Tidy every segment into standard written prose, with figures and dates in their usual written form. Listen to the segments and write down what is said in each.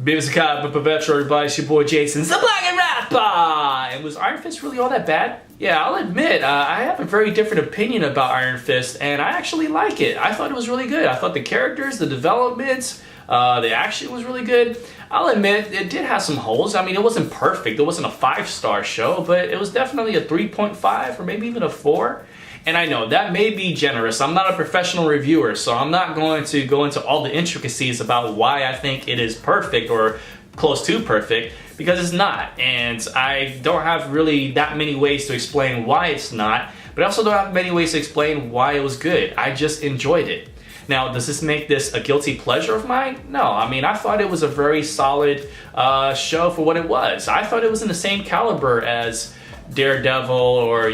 Beavis Cop, Perpetual, everybody, it's your boy Jason, the Black and Rapper! And was Iron Fist really all that bad? Yeah, I'll admit, I have a very different opinion about Iron Fist, and I actually like it. I thought it was really good. I thought the characters, the developments, the action was really good. I'll admit, it did have some holes. I mean, it wasn't perfect. It wasn't a 5-star show, but it was definitely a 3.5 or maybe even a 4. And I know that may be generous. I'm not a professional reviewer, so I'm not going to go into all the intricacies about why I think it is perfect or close to perfect, because it's not. And I don't have really that many ways to explain why it's not, but I also don't have many ways to explain why it was good. I just enjoyed it. Now, does this make this a guilty pleasure of mine? No, I mean, I thought it was a very solid show for what it was. I thought it was in the same caliber as Daredevil or,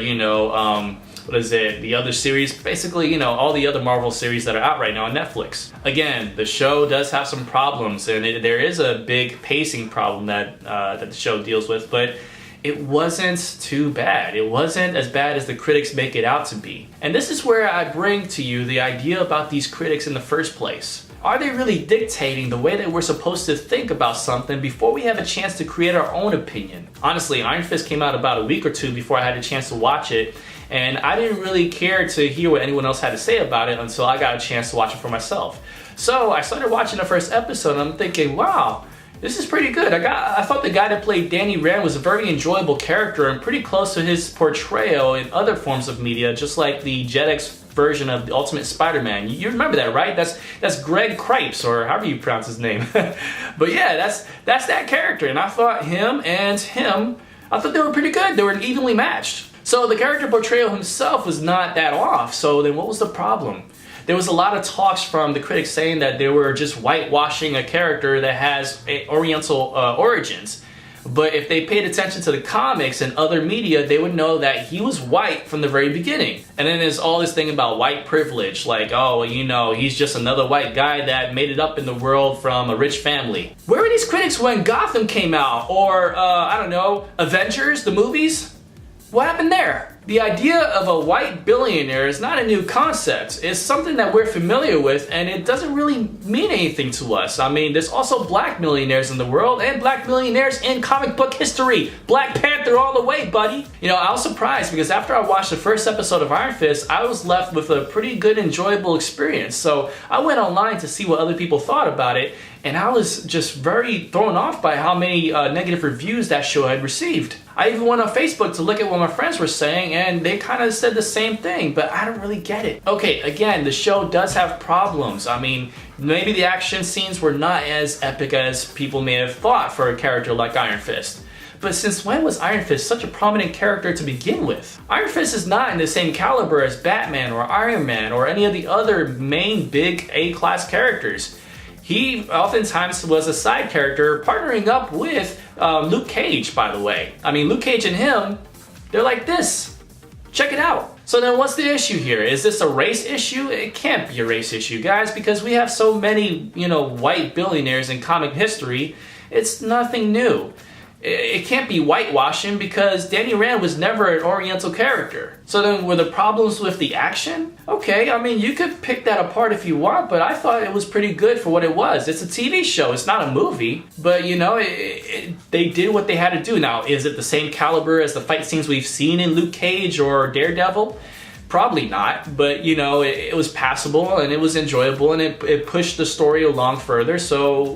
what is it, the other series, basically, all the other Marvel series that are out right now on Netflix. Again, the show does have some problems, and there is a big pacing problem that the show deals with, but it wasn't too bad. It wasn't as bad as the critics make it out to be. And this is where I bring to you the idea about these critics in the first place. Are they really dictating the way that we're supposed to think about something before we have a chance to create our own opinion? Honestly, Iron Fist came out about a week or two before I had a chance to watch it, and I didn't really care to hear what anyone else had to say about it until I got a chance to watch it for myself. So I started watching the first episode, and I'm thinking, wow, this is pretty good. I thought the guy that played Danny Rand was a very enjoyable character and pretty close to his portrayal in other forms of media, just like the Jetix version of the Ultimate Spider-Man. You remember that, right? That's Greg Cripes, or however you pronounce his name. But yeah, that's that character, and I thought I thought they were pretty good. They were evenly matched. So the character portrayal himself was not that off. So then what was the problem? There was a lot of talks from the critics saying that they were just whitewashing a character that has Oriental origins. But if they paid attention to the comics and other media, they would know that he was white from the very beginning. And then there's all this thing about white privilege, like, oh, he's just another white guy that made it up in the world from a rich family. Where were these critics when Gotham came out? Or, Avengers, the movies? What happened there? The idea of a white billionaire is not a new concept. It's something that we're familiar with, and it doesn't really mean anything to us. I mean, there's also black millionaires in the world, and black millionaires in comic book history. Black Panther all the way, buddy. I was surprised because after I watched the first episode of Iron Fist, I was left with a pretty good, enjoyable experience. So I went online to see what other people thought about it, and I was just very thrown off by how many negative reviews that show had received. I even went on Facebook to look at what my friends were saying, and they kind of said the same thing, but I don't really get it. Okay, again, the show does have problems. I mean, maybe the action scenes were not as epic as people may have thought for a character like Iron Fist. But since when was Iron Fist such a prominent character to begin with? Iron Fist is not in the same caliber as Batman or Iron Man or any of the other main big A-class characters. He oftentimes was a side character partnering up with Luke Cage, by the way. I mean, Luke Cage and him, they're like this. Check it out. So then what's the issue here? Is this a race issue? It can't be a race issue, guys, because we have so many, white billionaires in comic history. It's nothing new. It can't be whitewashing because Danny Rand was never an Oriental character. So then were the problems with the action? Okay, I mean, you could pick that apart if you want, but I thought it was pretty good for what it was. It's a TV show, it's not a movie, but they did what they had to do. Now, is it the same caliber as the fight scenes we've seen in Luke Cage or Daredevil? Probably not, but it was passable and it was enjoyable and it pushed the story along further, so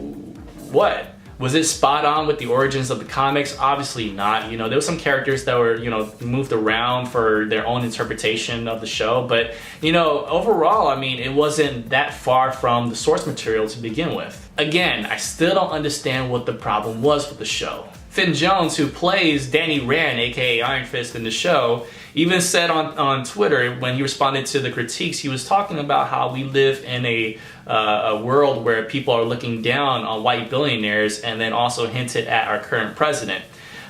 what? Was it spot on with the origins of the comics? Obviously not. There were some characters that were, moved around for their own interpretation of the show. But, overall, I mean, it wasn't that far from the source material to begin with. Again, I still don't understand what the problem was with the show. Finn Jones, who plays Danny Rand, aka Iron Fist in the show, even said on Twitter when he responded to the critiques, he was talking about how we live in a world where people are looking down on white billionaires, and then also hinted at our current president.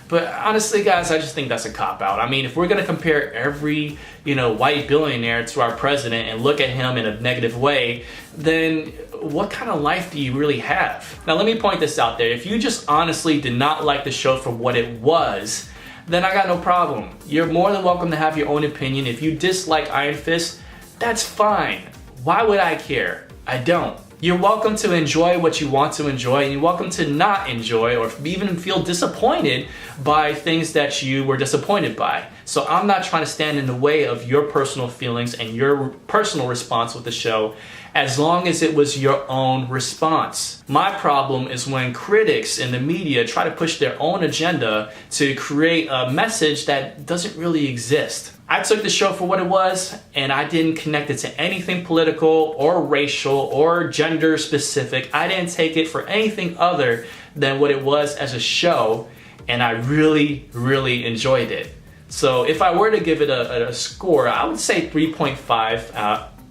But honestly, guys, I just think that's a cop-out. I mean, if we're going to compare every, white billionaire to our president and look at him in a negative way, then what kind of life do you really have? Now, let me point this out there. If you just honestly did not like the show for what it was, then I got no problem. You're more than welcome to have your own opinion. If you dislike Iron Fist, that's fine. Why would I care? I don't. You're welcome to enjoy what you want to enjoy, and you're welcome to not enjoy or even feel disappointed by things that you were disappointed by. So I'm not trying to stand in the way of your personal feelings and your personal response with the show, as long as it was your own response. My problem is when critics in the media try to push their own agenda to create a message that doesn't really exist. I took the show for what it was, and I didn't connect it to anything political or racial or gender specific. I didn't take it for anything other than what it was as a show, and I really, really enjoyed it. So if I were to give it a score, I would say 3.5.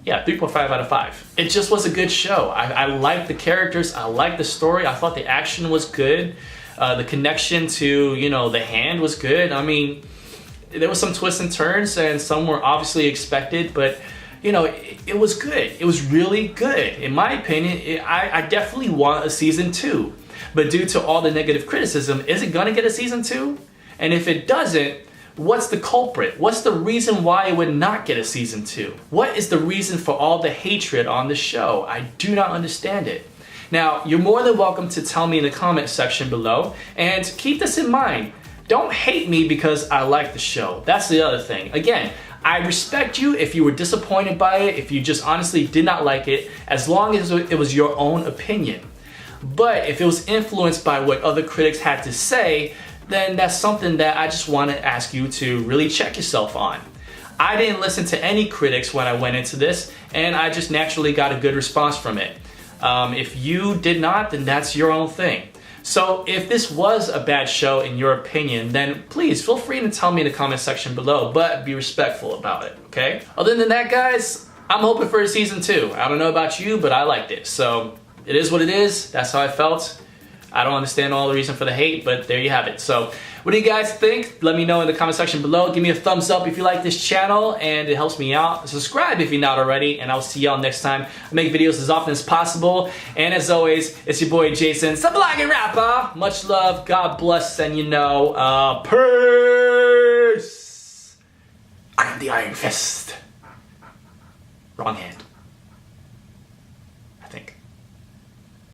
3.5 out of 5. It just was a good show. I liked the characters. I liked the story. I thought the action was good. The connection to, the hand was good. I mean, there was some twists and turns, and some were obviously expected, but, it was good. It was really good. In my opinion, I definitely want a season 2. But due to all the negative criticism, is it going to get a season 2? And if it doesn't, what's the culprit? What's the reason why it would not get a season 2? What is the reason for all the hatred on the show? I do not understand it. Now, you're more than welcome to tell me in the comment section below, and keep this in mind. Don't hate me because I like the show. That's the other thing. Again, I respect you if you were disappointed by it, if you just honestly did not like it, as long as it was your own opinion. But if it was influenced by what other critics had to say, then that's something that I just want to ask you to really check yourself on. I didn't listen to any critics when I went into this, and I just naturally got a good response from it. If you did not, then that's your own thing. So if this was a bad show in your opinion, then please feel free to tell me in the comment section below, but be respectful about it, okay? Other than that, guys, I'm hoping for a season 2. I don't know about you, but I liked it. So it is what it is. That's how I felt. I don't understand all the reason for the hate, but there you have it. So what do you guys think? Let me know in the comment section below. Give me a thumbs up if you like this channel, and it helps me out. Subscribe if you're not already, and I'll see y'all next time. I make videos as often as possible. And as always, it's your boy Jason, Sublime Rapper. Much love, God bless, and peace. I am the Iron Fist. Wrong hand.